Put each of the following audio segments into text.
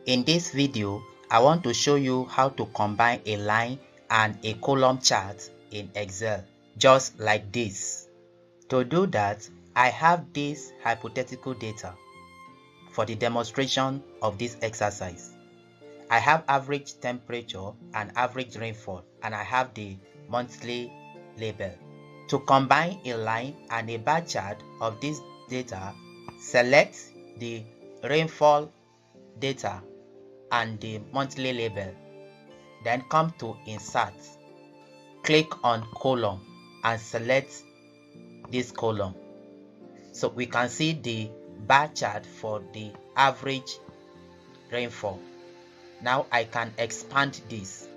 In this video, I want to show you how to combine a line and a column chart in Excel, just like this. To do that, I have this hypothetical data for the demonstration of this exercise. I have average temperature and average rainfall, and I have the monthly label. To combine a line and a bar chart of this data, select the rainfall data and the monthly label. Then come to Insert. Click on Column and select this column. So we can see the bar chart for the average rainfall. Now I can expand this.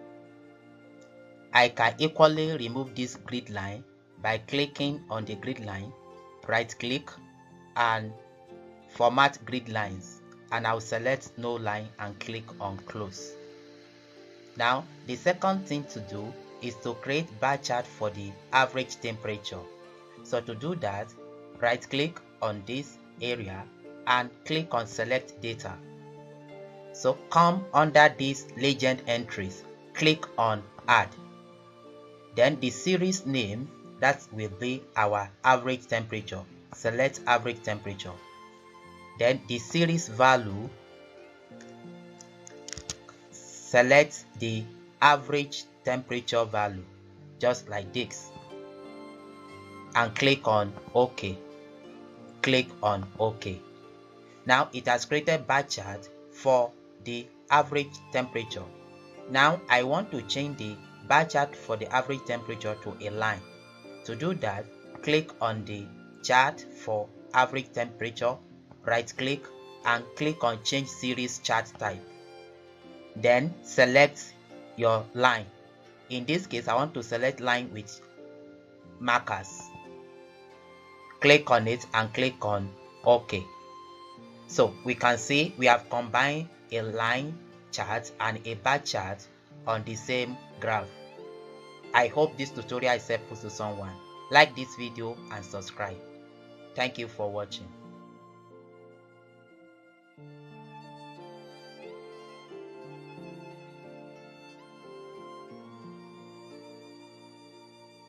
I can equally remove this grid line by clicking on the grid line, right click and format grid lines, and I'll select no line and click on close. Now the second thing to do is to create bar chart for the average temperature. So to do that, right click on this area and click on select data. So come under this legend entries, click on add. Then the series name, that will be our average temperature. Select average temperature. Then the series value, select the average temperature value, just like this, and click on OK. Click on OK. Now it has created bar chart for the average temperature. Now I want to change the bar chart for the average temperature to a line. To do that, click on the chart for average temperature, right click and click on change series chart type. Then select your line. In this case, I want to select line with markers. Click on it and click on OK. So we can see we have combined a line chart and a bar chart on the same graph. I hope this tutorial is helpful to someone. Like this video and subscribe. Thank you for watching.